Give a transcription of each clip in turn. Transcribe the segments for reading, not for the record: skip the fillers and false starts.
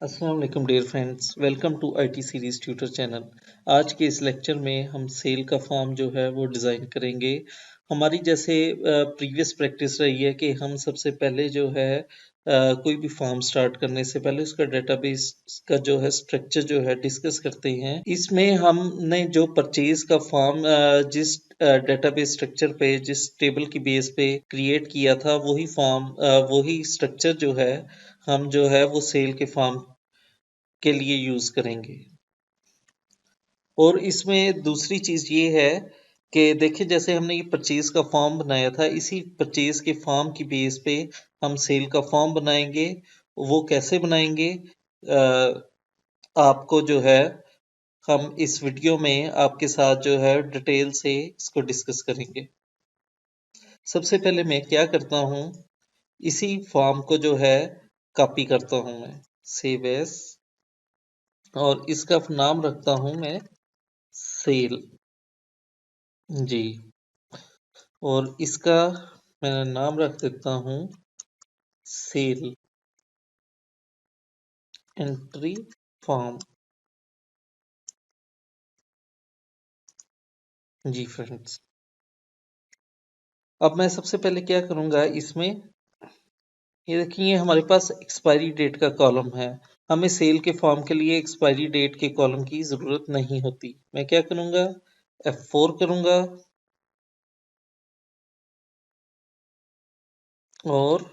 अस्सलाम वालेकुम dear friends, welcome to IT series tutor channel. आज के इस लेक्चर में हम सेल का फॉर्म जो है वो डिज़ाइन करेंगे। हमारी जैसे प्रीवियस प्रैक्टिस रही है कि हम सबसे पहले जो है कोई भी फॉर्म स्टार्ट करने से पहले उसका डेटाबेस का जो है स्ट्रक्चर जो है डिस्कस करते हैं। इसमें हमने जो परचेज का फॉर्म जिस डेटाबेस स्ट्रक्चर पे जिस टेबल की बेस पे क्रिएट किया था वही फॉर्म वही स्ट्रक्चर जो है हम जो है वो सेल के फॉर्म के लिए यूज करेंगे। और इसमें दूसरी चीज ये है कि देखिए जैसे हमने ये परचेज का फॉर्म बनाया था, इसी परचेज के फॉर्म की बेस पे हम सेल का फॉर्म बनाएंगे। वो कैसे बनाएंगे आपको जो है हम इस वीडियो में आपके साथ जो है डिटेल से इसको डिस्कस करेंगे। सबसे पहले मैं क्या करता हूँ, इसी फॉर्म को जो है कॉपी करता हूँ मैं, सेव एज, और इसका नाम रखता हूँ मैं सेल जी। और इसका मैं नाम रख देता हूँ सेल एंट्री फॉर्म जी फ्रेंड्स। अब मैं सबसे पहले क्या करूँगा इसमें, ये देखिए हमारे पास एक्सपायरी डेट का कॉलम है। हमें सेल के फॉर्म के लिए एक्सपायरी डेट के कॉलम की ज़रूरत नहीं होती। मैं क्या करूँगा, F4 करूँगा और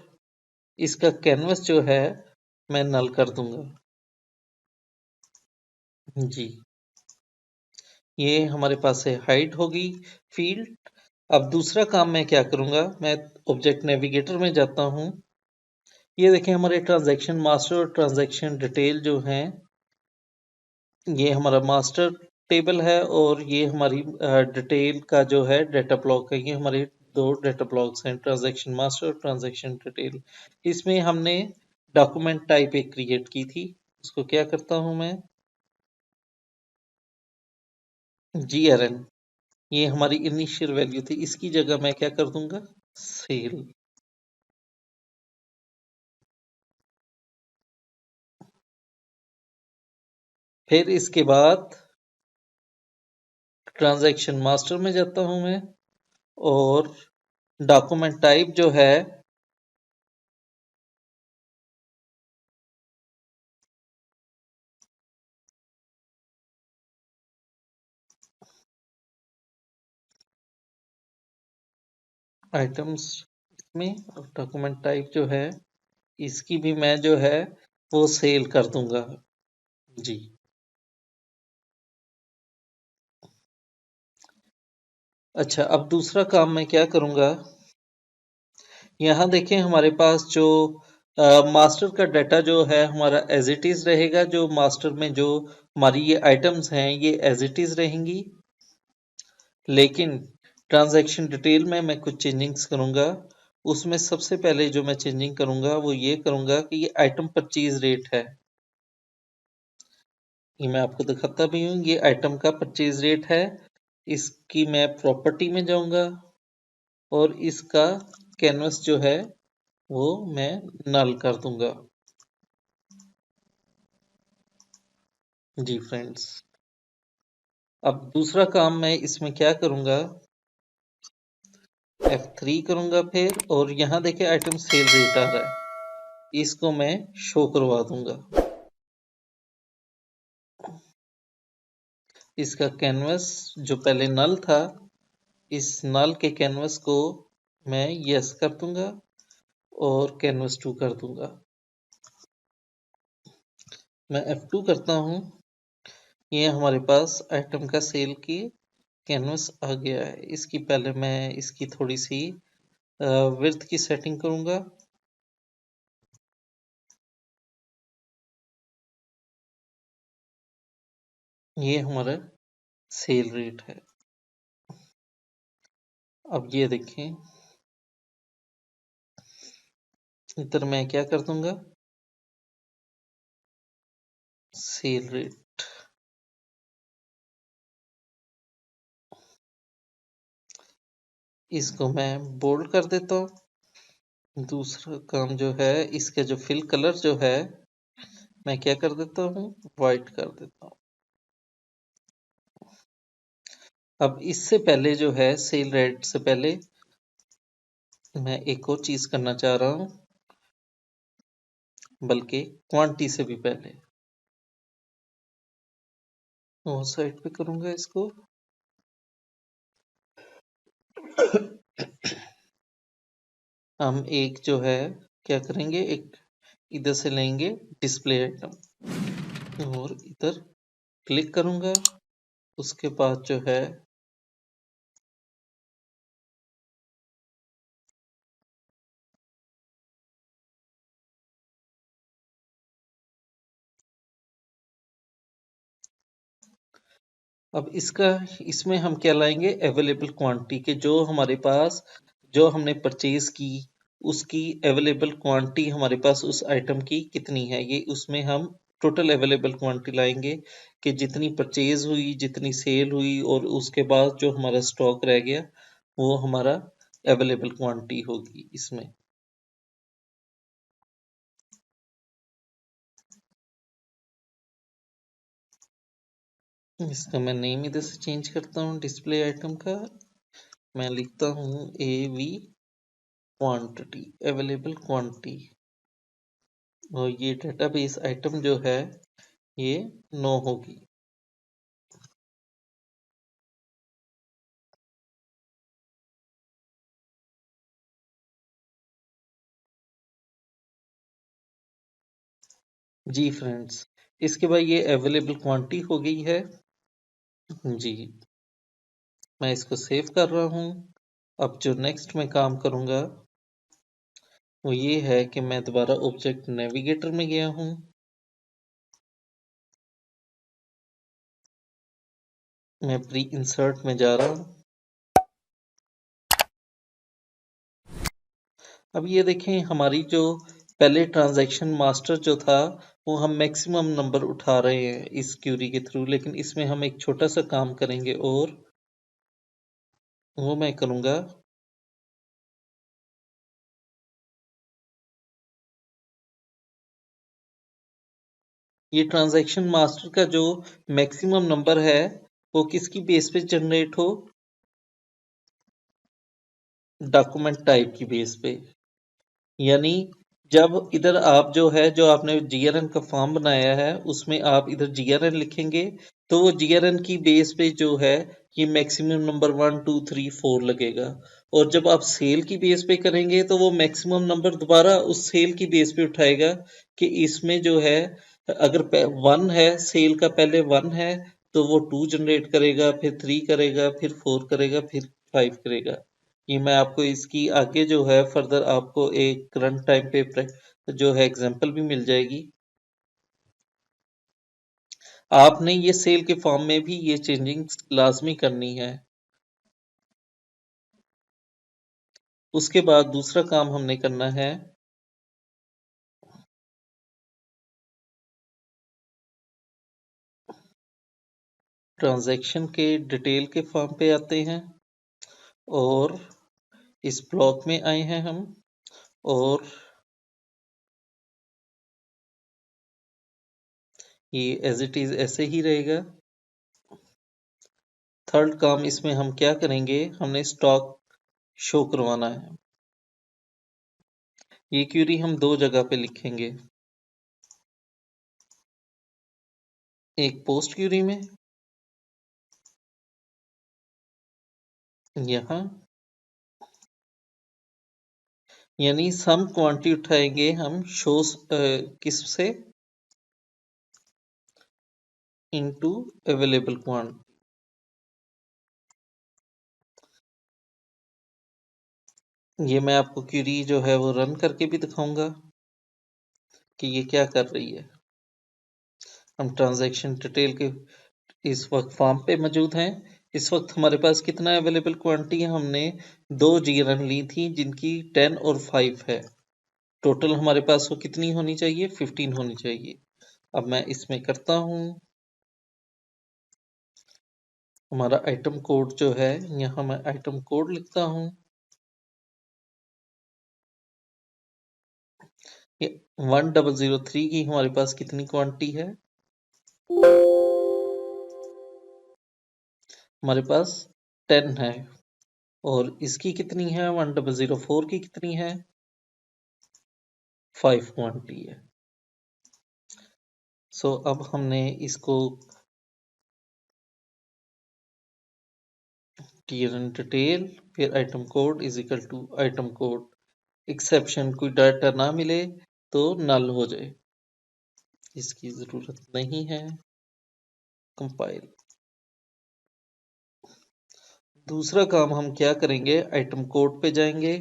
इसका कैनवस जो है मैं नल कर दूंगा जी। ये हमारे पास से हाइड होगी फील्ड। अब दूसरा काम मैं क्या करूंगा, मैं ऑब्जेक्ट नेविगेटर में जाता हूं। ये देखें हमारे ट्रांजैक्शन मास्टर और ट्रांजैक्शन डिटेल जो हैं, ये हमारा मास्टर टेबल है और ये हमारी डिटेल का जो है डेटा ब्लॉक है। ये हमारे दो डेटा ब्लॉक्स हैं, ट्रांजैक्शन मास्टर और ट्रांजैक्शन डिटेल। इसमें हमने डॉक्यूमेंट टाइप एक क्रिएट की थी, उसको क्या करता हूं मैं, GRN। ये हमारी इनिशियल वैल्यू थी, इसकी जगह मैं क्या कर दूंगा, सेल। फिर इसके बाद ट्रांजैक्शन मास्टर में जाता हूं मैं और डॉक्यूमेंट टाइप जो है आइटम्स में, और डॉक्यूमेंट टाइप जो है इसकी भी मैं जो है वो सेल कर दूंगा जी। अच्छा, अब दूसरा काम मैं क्या करूंगा, यहाँ देखें हमारे पास जो मास्टर का डाटा जो है हमारा एज इट इज रहेगा। जो मास्टर में जो हमारी ये आइटम्स हैं ये एज इट इज रहेंगी, लेकिन ट्रांजैक्शन डिटेल में मैं कुछ चेंजिंग्स करूंगा। उसमें सबसे पहले जो मैं चेंजिंग करूंगा वो ये करूंगा कि ये आइटम परचेज रेट है, ये मैं आपको दिखाता भी हूँ। ये आइटम का परचेज रेट है। इसकी मैं प्रॉपर्टी में जाऊंगा और इसका कैनवस जो है वो मैं नल कर दूंगा जी फ्रेंड्स। अब दूसरा काम मैं इसमें क्या करूंगा, F3 करूंगा फिर, और यहाँ देखिए आइटम सेल रेट आ रहा है, इसको मैं शो करवा दूंगा। इसका कैनवस जो पहले नल था, इस नल के कैनवस को मैं यस कर दूंगा और कैनवस 2 कर दूंगा। मैं F2 करता हूँ, ये हमारे पास आइटम का सेल की कैनवस आ गया है। इसकी पहले मैं इसकी थोड़ी सी विड्थ की सेटिंग करूंगा। ये हमारा सेल रेट है। अब ये देखें, इधर मैं क्या कर दूंगा, सेल रेट। इसको मैं बोल्ड कर देता हूँ। दूसरा काम जो है, इसका जो फिल कलर जो है मैं क्या कर देता हूँ, वाइट कर देता हूँ। अब इससे पहले जो है सेल रेट से पहले मैं एक और चीज करना चाह रहा हूँ, बल्कि क्वांटिटी से भी पहले वो साइड पे करूंगा इसको। हम एक जो है क्या करेंगे, एक इधर से लेंगे डिस्प्ले आइटम और इधर क्लिक करूंगा। उसके बाद जो है अब इसका इसमें हम क्या लाएंगे, अवेलेबल क्वांटिटी के जो हमारे पास जो हमने परचेज की उसकी अवेलेबल क्वांटिटी हमारे पास उस आइटम की कितनी है, ये उसमें हम टोटल अवेलेबल क्वांटिटी लाएंगे कि जितनी परचेज हुई जितनी सेल हुई और उसके बाद जो हमारा स्टॉक रह गया वो हमारा अवेलेबल क्वांटिटी होगी इसमें। इसका मैं नेम इधर से चेंज करता हूँ डिस्प्ले आइटम का। मैं लिखता हूँ AV क्वांटिटी, अवेलेबल क्वांटिटी, और ये डेटाबेस आइटम जो है ये 9 होगी। जी फ्रेंड्स, इसके बाद ये अवेलेबल क्वांटिटी हो गई है। जी, मैं इसको सेव कर रहा हूँ। अब जो नेक्स्ट मैं काम करूँगा वो ये है कि मैं दोबारा ऑब्जेक्ट नेविगेटर में गया हूँ। मैं प्री इंसर्ट में जा रहा हूँ। अब ये देखें हमारी जो पहले ट्रांजैक्शन मास्टर जो था वो हम मैक्सिमम नंबर उठा रहे हैं इस क्यूरी के थ्रू, लेकिन इसमें हम एक छोटा सा काम करेंगे और वो मैं करूँगा, ये ट्रांजैक्शन मास्टर का जो मैक्सिमम नंबर है वो किसकी बेस पे जनरेट हो, डॉक्यूमेंट टाइप की बेस पे। यानी जब इधर आप जो है जो आपने जीआरएन का फॉर्म बनाया है उसमें आप इधर जीआरएन लिखेंगे तो वो जीआरएन की बेस पे जो है ये मैक्सिमम नंबर 1 2 3 4 लगेगा। और जब आप सेल की बेस पे करेंगे तो वो मैक्सिमम नंबर दोबारा उस सेल की बेस पे उठाएगा कि इसमें जो है अगर 1 है, सेल का पहले 1 है तो वो 2 जनरेट करेगा, फिर 3 करेगा, फिर 4 करेगा, फिर 5 करेगा। ये मैं आपको इसकी आगे जो है फर्दर आपको एक करंट टाइम पे जो है एग्जांपल भी मिल जाएगी। आपने ये सेल के फॉर्म में भी ये चेंजिंग लाजमी करनी है। उसके बाद दूसरा काम हमने करना है, ट्रांजैक्शन के डिटेल के फॉर्म पे आते हैं और इस ब्लॉक में आए हैं हम, और ये एज इट इज ऐसे ही रहेगा। थर्ड काम इसमें हम क्या करेंगे, हमने स्टॉक शो करवाना है। ये क्यूरी हम दो जगह पे लिखेंगे, एक पोस्ट क्यूरी में यहाँ, यानी सम क्वांटिटी उठाएंगे हम शोस किस से, इनटू अवेलेबल क्वांटिटी। ये मैं आपको क्यूरी जो है वो रन करके भी दिखाऊंगा कि ये क्या कर रही है। हम ट्रांजैक्शन डिटेल के इस वक्त फॉर्म पे मौजूद हैं। इस वक्त हमारे पास कितना अवेलेबल क्वांटिटी है, हमने दो जीरन ली थी जिनकी 10 और 5 है। टोटल हमारे पास वो कितनी होनी चाहिए, 15 होनी चाहिए। अब मैं इसमें करता हूँ, हमारा आइटम कोड जो है यहाँ मैं आइटम कोड लिखता हूँ। 1003 की हमारे पास कितनी क्वांटिटी है? हमारे पास 10 है। और इसकी कितनी है? 1004 की कितनी है? 5 क्वांटिटी है। सो अब हमने इसको टीयर एंड डिटेल, फिर item code is equal to item code, exception कोई डाटा ना मिले तो नल हो जाए, इसकी जरूरत नहीं है। कंपाइल। दूसरा काम हम क्या करेंगे, आइटम कोड पे जाएंगे।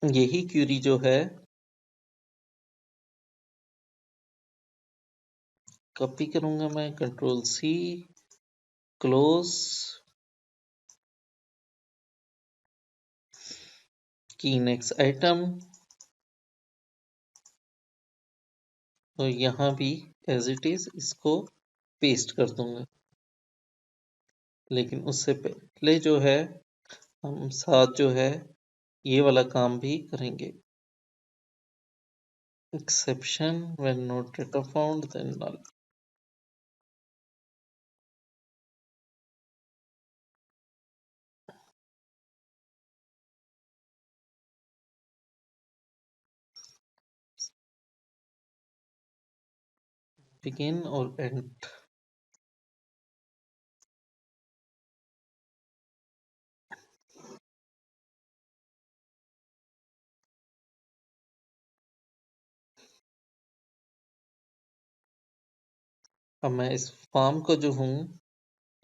यही क्यूरी जो है कॉपी करूंगा मैं, कंट्रोल सी, क्लोज, की नेक्स्ट आइटम, और यहाँ भी एज इट इज इसको पेस्ट कर दूंगा। लेकिन उससे पहले जो है हम साथ जो है ये वाला काम भी करेंगे। Exception when not data found then null. Begin और एंड। अब मैं इस फॉर्म को जो हूँ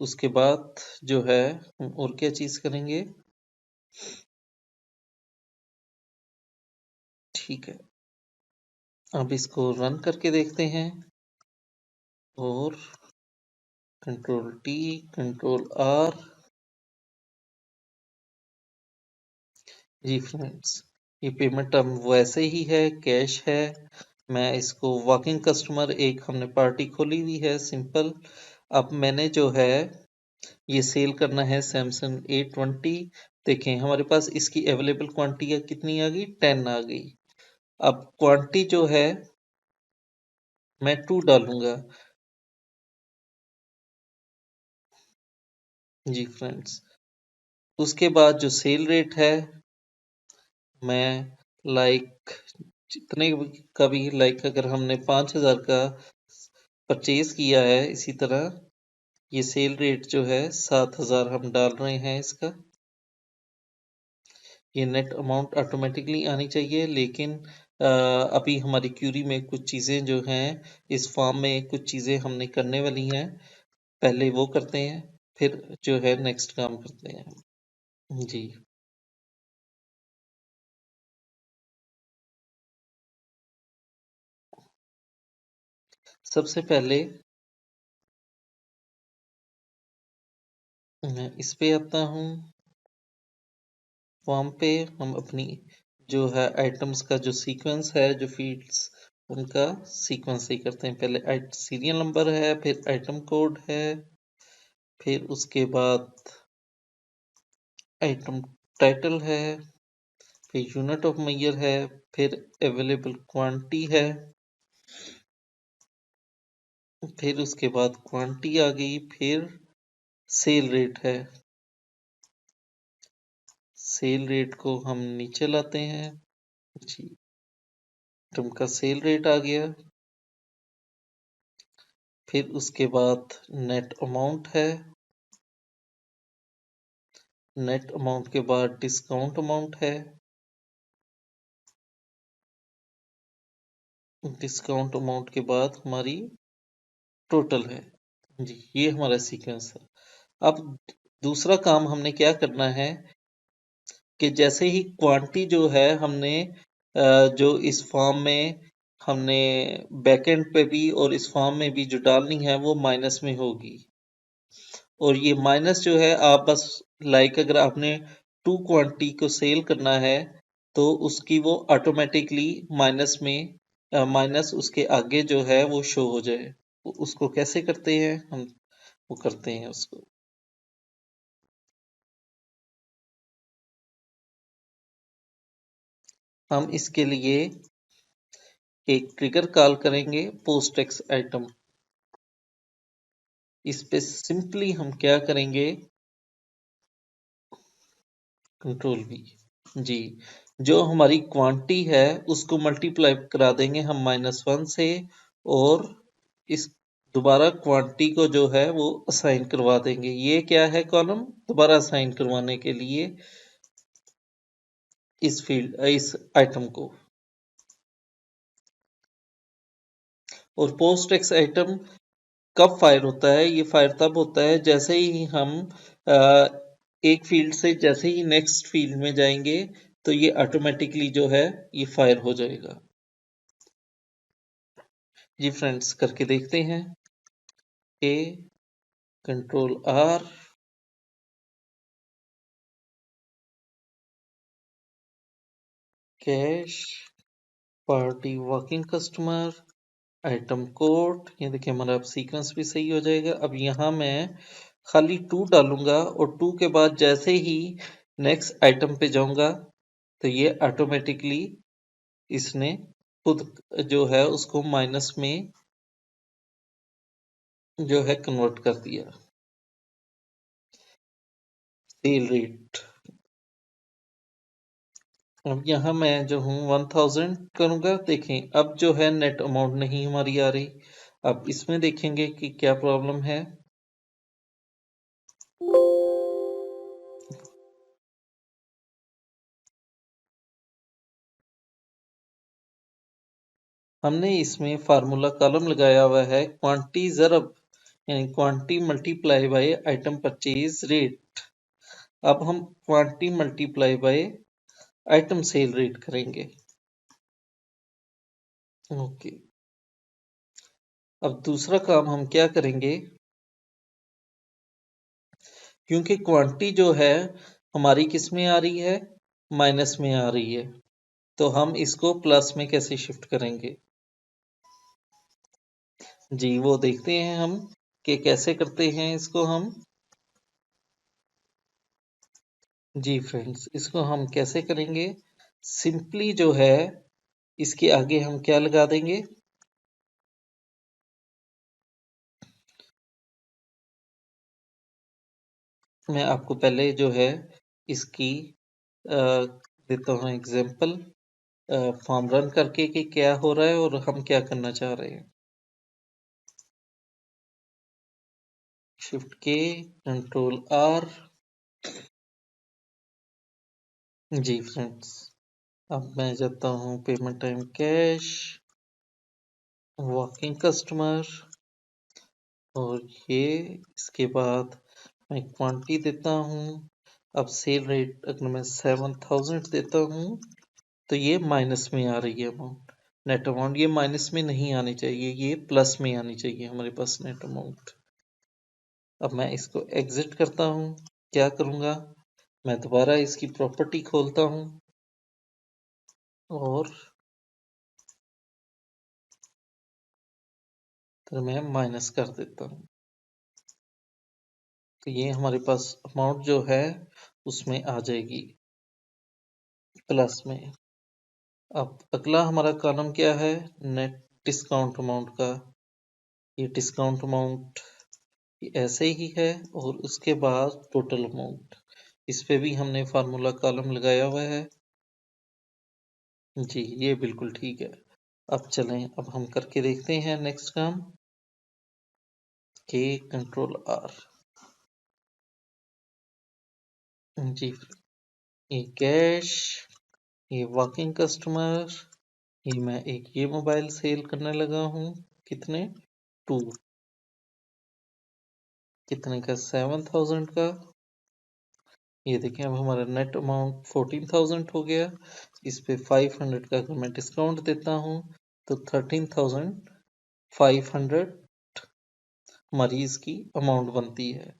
उसके बाद जो है हम और क्या चीज करेंगे। ठीक है, अब इसको रन करके देखते हैं। और कंट्रोल टी, कंट्रोल आर। जी फ्रेंड्स, ये पेमेंट अब वैसे ही है, कैश है। मैं इसको वॉकिंग कस्टमर, एक हमने पार्टी खोली हुई है सिंपल। अब मैंने जो है ये सेल करना है सैमसंग A20। देखें हमारे पास इसकी अवेलेबल क्वांटिटी कितनी आ गई, 10 आ गई। अब क्वांटिटी जो है मैं 2 डालूंगा। जी फ्रेंड्स, उसके बाद जो सेल रेट है मैं लाइक जितने का भी, लाइक अगर हमने 5,000 का परचेज किया है, इसी तरह ये सेल रेट जो है 7,000 हम डाल रहे हैं इसका। ये नेट अमाउंट ऑटोमेटिकली आनी चाहिए, लेकिन अभी हमारी क्यूरी में कुछ चीज़ें जो हैं, इस फॉर्म में कुछ चीज़ें हमने करने वाली हैं। पहले वो करते हैं, फिर जो है नेक्स्ट काम करते हैं। जी, सबसे पहले मैं इस पे आता हूँ। फॉर्म पे हम अपनी जो है आइटम्स का जो सीक्वेंस है, जो फील्ड्स, उनका सीक्वेंस ही करते हैं। पहले सीरियल नंबर है, फिर आइटम कोड है, फिर उसके बाद आइटम टाइटल है, फिर यूनिट ऑफ मेजर है, फिर अवेलेबल क्वांटिटी है, फिर उसके बाद क्वांटिटी आ गई, फिर सेल रेट है। सेल रेट को हम नीचे लाते हैं। जी, आइटम का सेल रेट आ गया। फिर उसके बाद नेट अमाउंट है। नेट अमाउंट के बाद डिस्काउंट अमाउंट है। डिस्काउंट अमाउंट के बाद हमारी टोटल है। जी, ये हमारा सीक्वेंस है। अब दूसरा काम हमने क्या करना है कि जैसे ही क्वांटिटी जो है हमने जो इस फॉर्म में हमने बैकएंड पे भी और इस फॉर्म में भी जो डालनी है वो माइनस में होगी। और ये माइनस जो है आप बस लाइक अगर आपने 2 क्वांटिटी को सेल करना है तो उसकी वो ऑटोमेटिकली माइनस में माइनस उसके आगे जो है वो शो हो जाए। उसको कैसे करते हैं हम, वो करते हैं उसको। हम इसके लिए एक ट्रिगर कॉल करेंगे पोस्ट एक्स आइटम। इस पे सिंपली हम क्या करेंगे, कंट्रोल वी। जी, जो हमारी क्वांटिटी है उसको मल्टीप्लाई करा देंगे हम -1 से, और इस दोबारा क्वांटिटी को जो है वो असाइन करवा देंगे। ये क्या है कॉलम, दोबारा असाइन करवाने के लिए इस फील्ड इस आइटम को। और पोस्ट एक्स आइटम कब फायर होता है, ये फायर तब होता है जैसे ही हम एक फील्ड से जैसे ही नेक्स्ट फील्ड में जाएंगे तो ये ऑटोमेटिकली जो है ये फायर हो जाएगा। जी फ्रेंड्स, करके देखते हैं। A, control R, cash, party working customer, item code. ये देखिए हमारा अब सीक्वेंस भी सही हो जाएगा। अब यहाँ मैं खाली 2 डालूंगा और 2 के बाद जैसे ही नेक्स्ट आइटम पे जाऊंगा तो ये ऑटोमेटिकली इसने खुद जो है उसको माइनस में जो है कन्वर्ट कर दिया। सेल रेट, अब यहाँ मैं जो हूँ 1000 करूंगा। देखें अब जो है नेट अमाउंट नहीं हमारी आ रही। अब इसमें देखेंगे कि क्या प्रॉब्लम है। हमने इसमें फार्मूला कॉलम लगाया हुआ है क्वांटिटी ज़रब, यानी quantity multiply by item purchase rate. अब हम quantity multiply by item cell rate करेंगे। ओके, अब दूसरा काम हम क्या करेंगे, क्योंकि क्वांटिटी जो है हमारी किस में आ रही है, माइनस में आ रही है, तो हम इसको प्लस में कैसे शिफ्ट करेंगे। जी वो देखते हैं हम कि कैसे करते हैं इसको हम। जी फ्रेंड्स, इसको हम कैसे करेंगे, सिंपली जो है इसके आगे हम क्या लगा देंगे, मैं आपको पहले जो है इसकी देता हूँ एग्जांपल फॉर्म रन करके कि क्या हो रहा है और हम क्या करना चाह रहे हैं। शिफ्ट के, कंट्रोल आर। जी फ्रेंड्स, अब मैं जाता हूँ payment time cash, working customer, और ये इसके बाद मैं क्वांटिटी देता हूँ। अब सेल रेट अगर मैं 7000 देता हूँ तो ये माइनस में आ रही है अमाउंट, नेट अमाउंट ये माइनस में नहीं आनी चाहिए, ये प्लस में आनी चाहिए हमारे पास नेट अमाउंट। अब मैं इसको एग्जिट करता हूँ। क्या करूँगा, मैं दोबारा इसकी प्रॉपर्टी खोलता हूँ और फिर मैं माइनस कर देता हूँ, तो ये हमारे पास अमाउंट जो है उसमें आ जाएगी प्लस में। अब अगला हमारा कॉलम क्या है, नेट डिस्काउंट अमाउंट का। ये डिस्काउंट अमाउंट ऐसे ही है, और उसके बाद टोटल अमाउंट, इस पे भी हमने फार्मूला कॉलम लगाया हुआ है। जी ये बिल्कुल ठीक है। अब चलें, अब हम करके देखते हैं नेक्स्ट काम। के, कंट्रोल आर। जी, ये कैश, ये वर्किंग कस्टमर, ये मैं एक ये मोबाइल सेल करने लगा हूँ। कितने, 2, कितने का, 7000 का। ये देखें अब हमारा नेट अमाउंट 14000 हो गया। इस पे 500 का अगर मैं डिस्काउंट देता हूँ तो 13500 हमारी इसकी अमाउंट बनती है।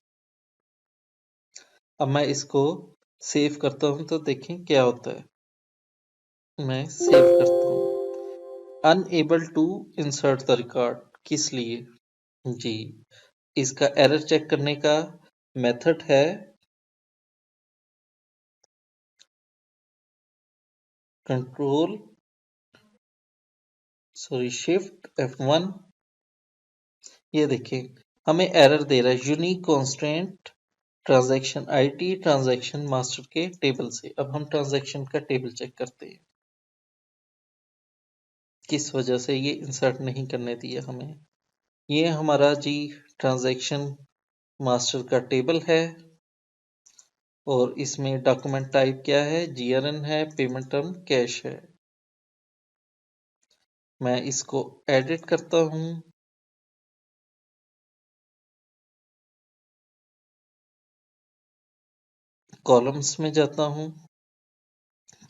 अब मैं इसको सेव करता हूँ तो देखें क्या होता है। मैं सेव करता हूँ। Unable to insert the record, किस लिए, जी इसका एरर चेक करने का मेथड है शिफ्ट F1। ये देखिए हमें एरर दे रहा है unique constant transaction IT transaction master के टेबल से। अब हम ट्रांजैक्शन का टेबल चेक करते हैं किस वजह से ये इंसर्ट नहीं करने दिया हमें। ये हमारा जी ट्रांजैक्शन मास्टर का टेबल है और इसमें डॉक्यूमेंट टाइप क्या है, जीआरएन है, पेमेंट टर्म कैश है। मैं इसको एडिट करता हूं, कॉलम्स में जाता हूं,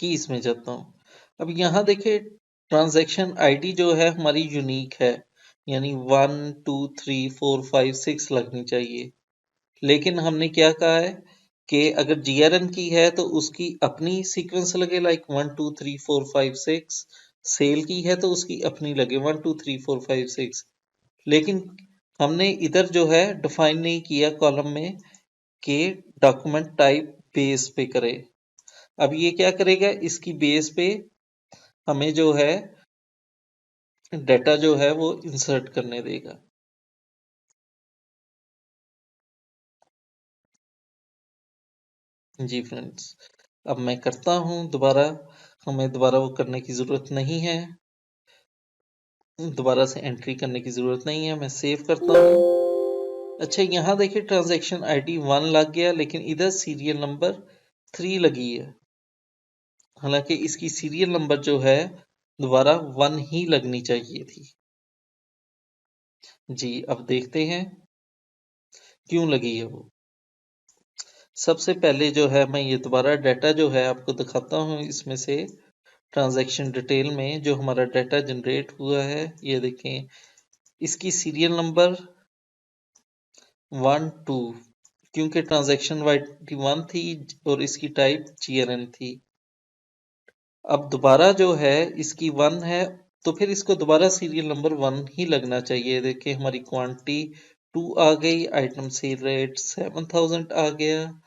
कीज में जाता हूं। अब यहां देखिए ट्रांजैक्शन आईडी जो है हमारी यूनिक है, यानी 1 2 3 4 5 6 लगनी चाहिए। लेकिन हमने क्या कहा है कि अगर जीआरएन की है तो उसकी अपनी सीक्वेंस लगे, लाइक 1 2 3 4 5 6। सेल की है तो उसकी अपनी लगे 1 2 3 4 5 6। लेकिन हमने इधर जो है डिफाइन नहीं किया कॉलम में कि डॉक्यूमेंट टाइप बेस पे करे। अब ये क्या करेगा, इसकी बेस पे हमें जो है डाटा जो है वो इंसर्ट करने देगा। जी फ्रेंड्स, अब मैं करता हूं दोबारा, हमें दोबारा वो करने की जरूरत नहीं है, दोबारा से एंट्री करने की जरूरत नहीं है। मैं सेव करता हूँ। अच्छा यहाँ देखिए ट्रांजैक्शन आईडी 1 लग गया, लेकिन इधर सीरियल नंबर 3 लगी है। हालांकि इसकी सीरियल नंबर जो है दोबारा 1 ही लगनी चाहिए थी। जी अब देखते हैं क्यों लगी है वो। सबसे पहले जो है मैं ये दोबारा डाटा जो है आपको दिखाता हूँ। इसमें से ट्रांजैक्शन डिटेल में जो हमारा डाटा जनरेट हुआ है, ये देखें इसकी सीरियल नंबर 1 2, क्योंकि ट्रांजैक्शन वाईटी 1 थी और इसकी टाइप जीआरएन थी। अब दोबारा जो है इसकी 1 है, तो फिर इसको दोबारा सीरियल नंबर 1 ही लगना चाहिए। देखिए हमारी क्वांटिटी 2 आ गई, आइटम सेल रेट 7000 आ गया,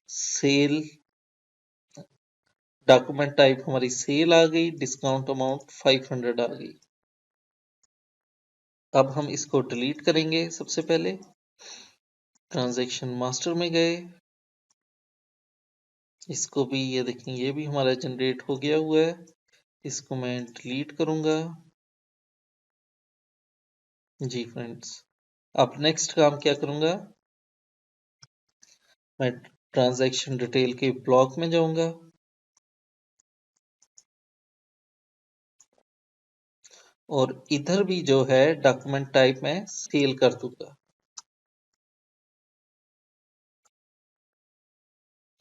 सेल डॉक्यूमेंट टाइप हमारी सेल आ गई, डिस्काउंट अमाउंट 500 आ गई। अब हम इसको डिलीट करेंगे। सबसे पहले ट्रांजैक्शन मास्टर में गए, इसको भी ये देखें ये भी हमारा जनरेट हो गया हुआ है, इसको मैं डिलीट करूंगा। जी फ्रेंड्स, अब नेक्स्ट काम क्या करूंगा, मैं ट्रांजैक्शन डिटेल के ब्लॉक में जाऊंगा और इधर भी जो है डॉक्यूमेंट टाइप में सेल कर दूंगा,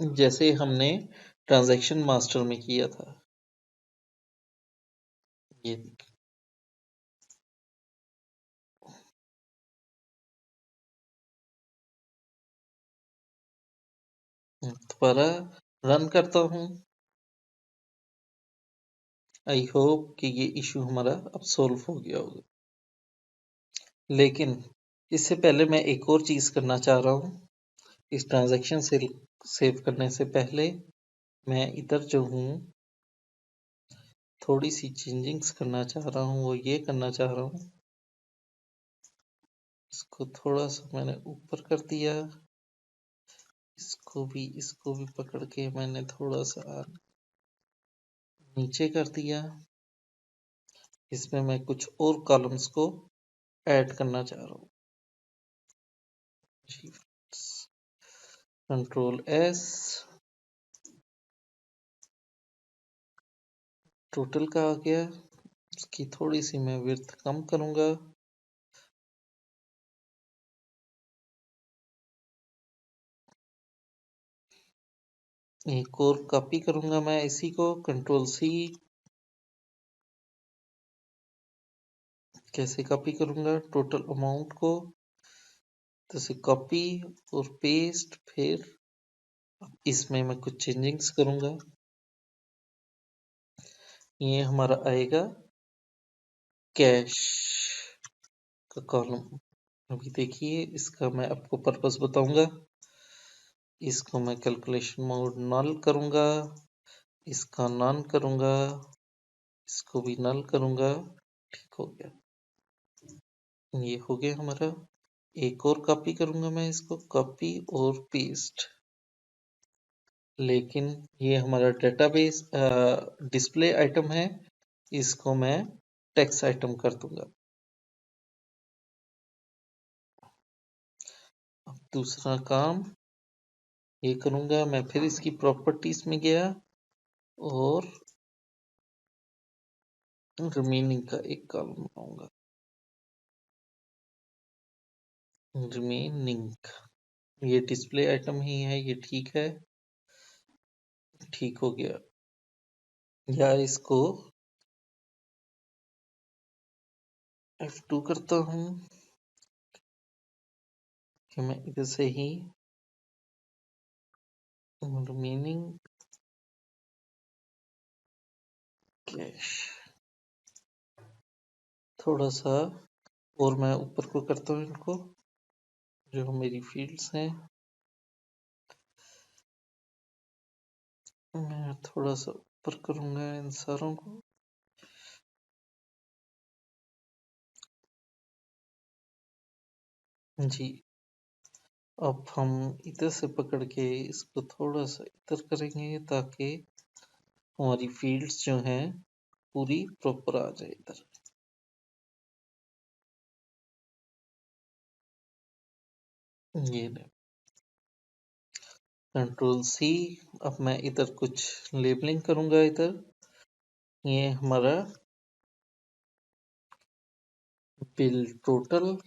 जैसे हमने ट्रांजैक्शन मास्टर में किया था। ये दोबारा रन करता हूं। आई होप कि ये इशू हमारा अब सॉल्व हो गया होगा। लेकिन इससे पहले मैं एक और चीज करना चाह रहा हूँ। इस ट्रांजैक्शन से सेव करने से पहले मैं इधर जो हूँ थोड़ी सी चेंजिंग्स करना चाह रहा हूँ। वो ये करना चाह रहा हूँ, इसको थोड़ा सा मैंने ऊपर कर दिया, इसको भी पकड़ के मैंने थोड़ा सा नीचे कर दिया। इसमें मैं कुछ और कॉलम्स को ऐड करना चाह रहा हूँ। कंट्रोल एस, टोटल का आ गया। इसकी थोड़ी सी मैं विड्थ कम करूंगा। एक और कॉपी करूंगा मैं इसी को, कंट्रोल सी। कैसे कॉपी करूंगा, टोटल अमाउंट को, तो से कॉपी और पेस्ट। फिर इसमें मैं कुछ चेंजिंग्स करूंगा। ये हमारा आएगा कैश का कॉलम। अभी देखिए इसका मैं आपको पर्पस बताऊंगा। इसको मैं कैलकुलेशन मोड नल करूंगा, इसका नन करूंगा, इसको भी नल करूंगा। ठीक हो गया, ये हो गया हमारा। एक और कॉपी करूंगा मैं, इसको कॉपी और पेस्ट। लेकिन ये हमारा डेटाबेस डिस्प्ले आइटम है, इसको मैं टेक्स्ट आइटम कर दूंगा। अब दूसरा काम ये करूंगा मैं, फिर इसकी प्रॉपर्टीज में गया और रिमेनिंग का एक कॉलम बनाऊंगा। रिमेनिंग, ये डिस्प्ले आइटम ही है, ये ठीक है, ठीक हो गया। या इसको F2 करता हूँ कि मैं इधर से ही रिमेनिंग कैश थोड़ा सा और मैं ऊपर को करता हूँ इनको, जो मेरी फील्ड्स हैं मैं थोड़ा सा ऊपर करूंगा इन सारों को। जी, अब हम इधर से पकड़ के इसको थोड़ा सा इधर करेंगे ताकि हमारी फील्ड्स जो हैं पूरी प्रॉपर आ जाए इधर। ये कंट्रोल सी। अब मैं इधर कुछ लेबलिंग करूंगा इधर। ये हमारा बिल टोटल,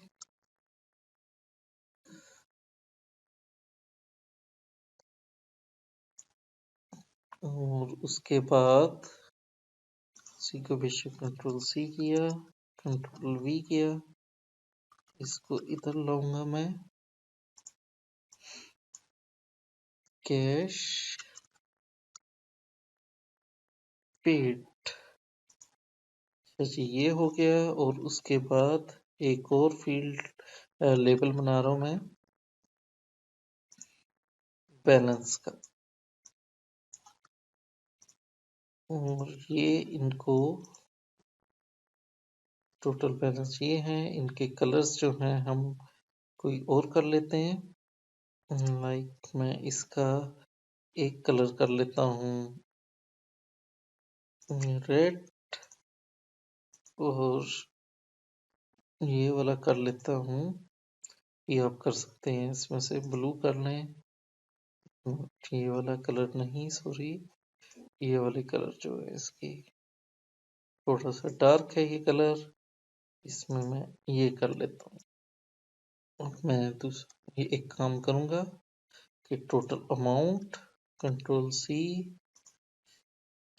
और उसके बाद सी को बेशक कंट्रोल सी किया, कंट्रोल वी किया, इसको इधर लाऊंगा मैं, कैश पेड। अच्छा जी, ये हो गया। और उसके बाद एक और फील्ड लेबल बना रहा हूं मैं, बैलेंस का। और ये इनको टोटल बैलेंस ये हैं, इनके कलर्स जो हैं हम कोई और कर लेते हैं। लाइक मैं इसका एक कलर कर लेता हूँ रेड, और ये वाला कर लेता हूँ, ये आप कर सकते हैं इसमें से ब्लू कर लें। ये वाला कलर नहीं, सॉरी, ये वाली कलर जो है इसकी थोड़ा सा डार्क है ये कलर, इसमें मैं ये कर लेता हूँ। अब मैं दूसरा ये एक काम करूंगा कि total amount, control C,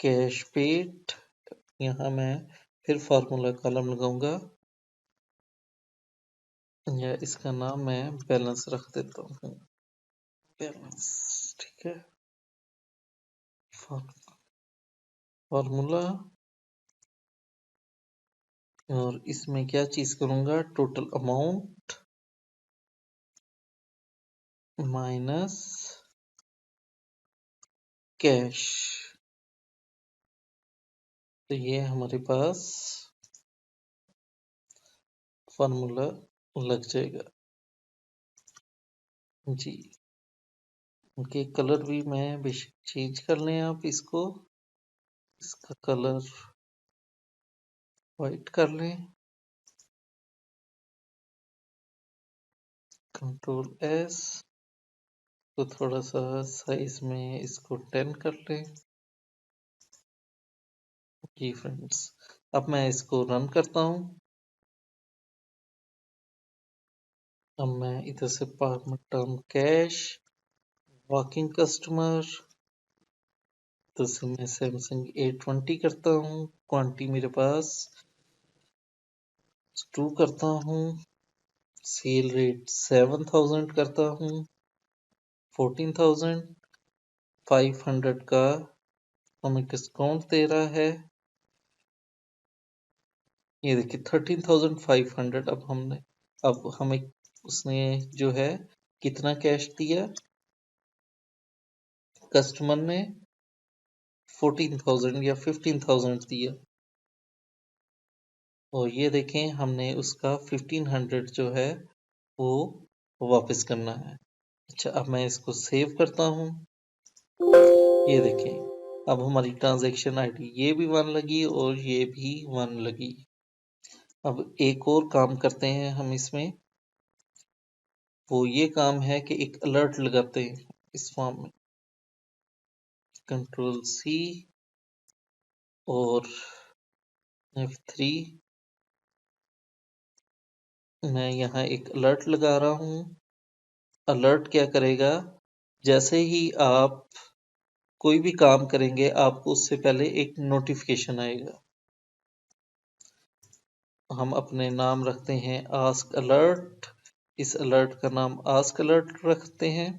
cash paid, यहाँ मैं फिर फार्मूला कॉलम लगाऊंगा, या इसका नाम मैं बैलेंस रख देता हूँ, बैलेंस। ठीक है, फार्मूला, और इसमें क्या चीज करूंगा, टोटल अमाउंट माइनस कैश। तो ये हमारे पास फार्मूला लग जाएगा जी। उनके कलर भी मैं बेशक चेंज कर लें आप इसको, इसका कलर वाइट कर लें, कंट्रोल एस, तो थोड़ा सा साइज में इसको 10 कर लें जी फ्रेंड्स। अब मैं इसको रन करता हूँ। अब मैं इधर से टर्म कैश, वॉकिंग कस्टमर, तो से मैं सैमसंग A20 करता हूँ, क्वांटिटी मेरे पास 2 करता हूँ, सेल रेट 7000 करता हूँ, 14500 का हमें डिस्काउंट दे रहा है। ये देखिए 13500 अब हमने अब हमें उसने जो है कितना कैश दिया कस्टमर ने 14,000 या 15,000 दिया और ये देखें हमने उसका 1500 जो है वो वापस करना है। अच्छा अब मैं इसको सेव करता हूँ। ये देखें अब हमारी ट्रांजैक्शन आईडी ये भी 1 लगी और ये भी 1 लगी। अब एक और काम करते हैं हम इसमें, वो ये काम है कि एक अलर्ट लगाते हैं इस फॉर्म में। कंट्रोल सी और F3 मैं यहाँ एक अलर्ट लगा रहा हूँ। अलर्ट क्या करेगा, जैसे ही आप कोई भी काम करेंगे आपको उससे पहले एक नोटिफिकेशन आएगा। हम अपने नाम रखते हैं आस्क अलर्ट, इस अलर्ट का नाम आस्क अलर्ट रखते हैं।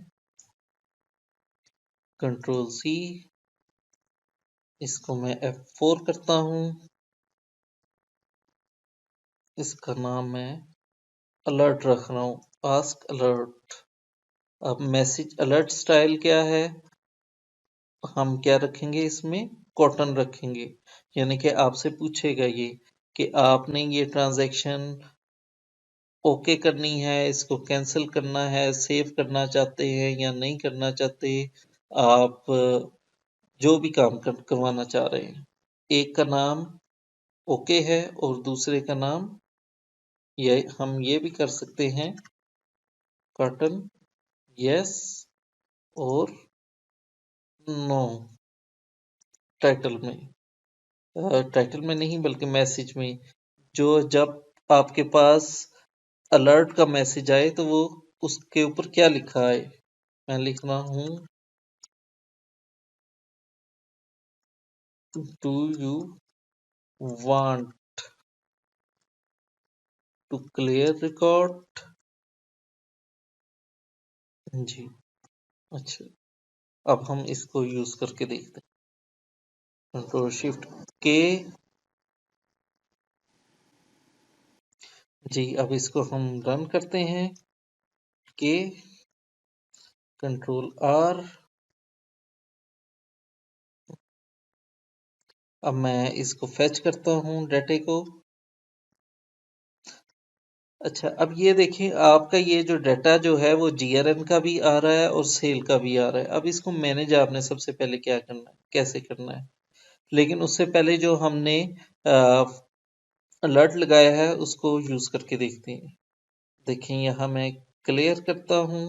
कंट्रोल सी, इसको मैं F4 करता हूँ, इसका नाम मैं अलर्ट रख रहा हूँ आस्क अलर्ट। अब मैसेज अलर्ट स्टाइल क्या है, हम क्या रखेंगे इसमें कॉटन रखेंगे, यानी कि आपसे पूछेगा ये कि आपने ये ट्रांजैक्शन ओके करनी है, इसको कैंसिल करना है, सेव करना चाहते हैं या नहीं करना चाहते, आप जो भी काम करवाना चाह रहे हैं। एक का नाम ओके है और दूसरे का नाम ये हम ये भी कर सकते हैं कॉटन यस और नो टाइटल में, टाइटल में नहीं बल्कि मैसेज में, जो जब आपके पास अलर्ट का मैसेज आए तो वो उसके ऊपर क्या लिखा है। मैं लिख रहा हूँ do you want to clear record जी। अच्छा अब हम इसको यूज करके देखते हैं। कंट्रोल शिफ्ट के जी। अब इसको हम रन करते हैं के कंट्रोल आर। अब मैं इसको फेच करता हूँ डाटे को। अच्छा अब ये देखिए आपका ये जो डाटा जो है वो जीआरएन का भी आ रहा है और सेल का भी आ रहा है। अब इसको मैनेज आपने सबसे पहले क्या करना है, कैसे करना है, लेकिन उससे पहले जो हमने अलर्ट लगाया है उसको यूज करके देखते हैं। देखिए यहाँ मैं क्लियर करता हूँ,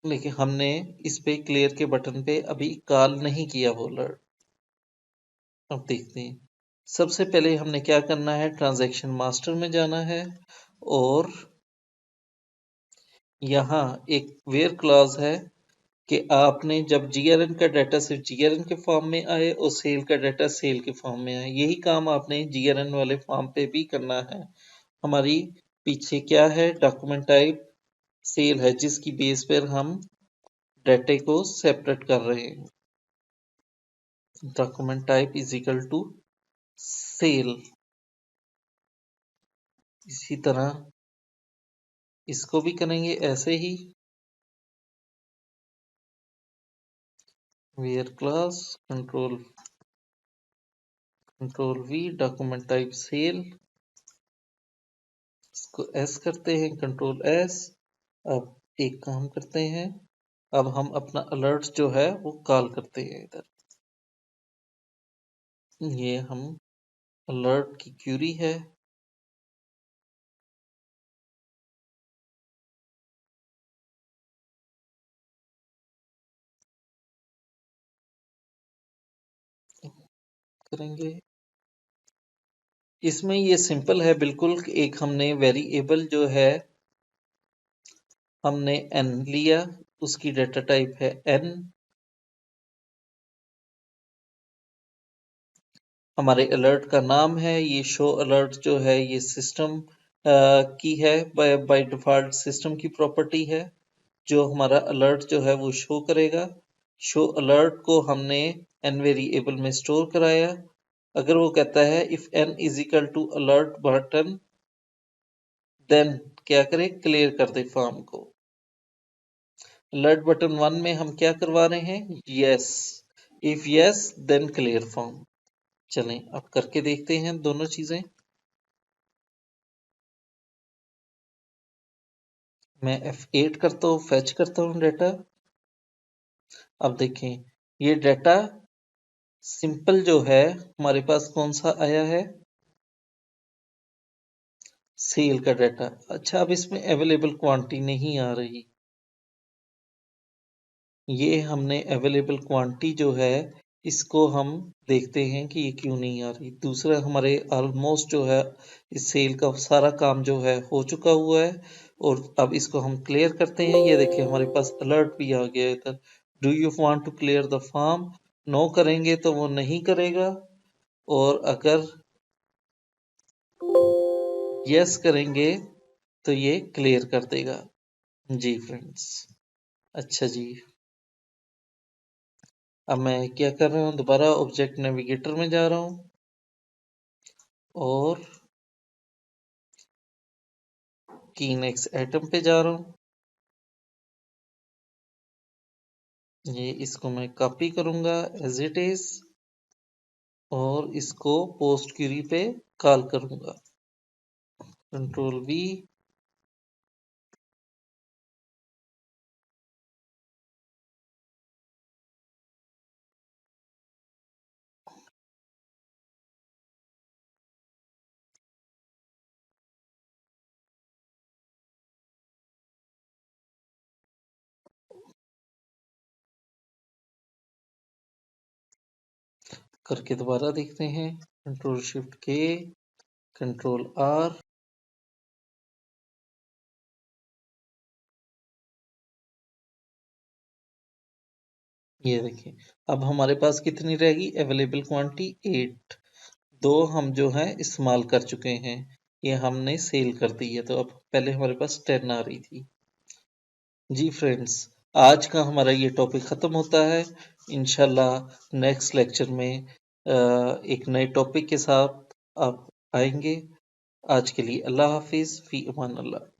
लेकिन हमने इस पे क्लियर के बटन पे अभी कॉल नहीं किया वो अलर्ट। अब देखते हैं, सबसे पहले हमने क्या करना है, ट्रांजैक्शन मास्टर में जाना है और यहाँ एक वेयर क्लॉज है कि आपने जब जीआरएन का डाटा सिर्फ जीआरएन के फॉर्म में आए और सेल का डाटा सेल के फॉर्म में आए, यही काम आपने जीआरएन वाले फॉर्म पे भी करना है। हमारी पीछे क्या है, डॉक्यूमेंट टाइप सेल है जिसकी बेस पर हम डाटे को सेपरेट कर रहे हैं। Document type is equal to cell. इसी तरह इसको भी करेंगे ऐसे ही, where class control V document type cell, इसको एस करते हैं कंट्रोल एस। अब एक काम करते हैं, अब हम अपना अलर्ट जो है वो कॉल करते हैं इधर। ये हम अलर्ट की क्यूरी है, करेंगे। इसमें ये सिंपल है बिल्कुल, एक हमने वेरिएबल जो है हमने n लिया, उसकी डाटा टाइप है n। हमारे अलर्ट का नाम है, ये शो अलर्ट जो है ये सिस्टम की है, बाय डिफॉल्ट सिस्टम की प्रॉपर्टी है जो हमारा अलर्ट जो है वो शो करेगा। शो अलर्ट को हमने n वेरिएबल में स्टोर कराया। अगर वो कहता है if n is equal to alert button then क्या करें, क्लियर कर दे फॉर्म को। अलर्ट बटन 1 में हम क्या करवा रहे हैं, yes, if yes then clear form. चलें अब करके देखते हैं दोनों चीजें। मैं F8 करता हूँ, फेच करता हूँ डाटा। अब देखें ये डाटा सिंपल जो है हमारे पास कौन सा आया है, सेल का डाटा। अच्छा अब इसमें अवेलेबल क्वांटिटी नहीं आ रही, ये हमने अवेलेबल क्वांटिटी जो है इसको हम देखते हैं कि ये क्यों नहीं आ रही। दूसरा हमारे ऑलमोस्ट जो है इस सेल का सारा काम जो है हो चुका हुआ है, और अब इसको हम क्लियर करते हैं। ये देखिए हमारे पास अलर्ट भी आ गया है इधर, do you want to clear the form. No करेंगे तो वो नहीं करेगा, और अगर यस करेंगे तो ये क्लियर कर देगा। जी फ्रेंड्स, अच्छा जी, अब मैं क्या कर रहा हूँ, दोबारा ऑब्जेक्ट नेविगेटर में जा रहा हूँ और की नेक्स्ट एटम पे जा रहा हूँ। ये इसको मैं कॉपी करूंगा एज इट इज, और इसको पोस्ट क्यूरी पे कॉल करूंगा, कंट्रोल वी। करके दोबारा देखते हैं, कंट्रोल शिफ्ट के, कंट्रोल आर। ये देखिए अब हमारे पास कितनी रहेगी अवेलेबल क्वांटिटी, 8। दो हम जो है इस्तेमाल कर चुके हैं, ये हमने सेल कर दी है, तो अब पहले हमारे पास 10 आ रही थी। जी फ्रेंड्स, आज का हमारा ये टॉपिक ख़त्म होता है। इंशाल्लाह नेक्स्ट लेक्चर में एक नए टॉपिक के साथ आप आएंगे। आज के लिए अल्लाह हाफिज़, फ़ी अमान अल्लाह।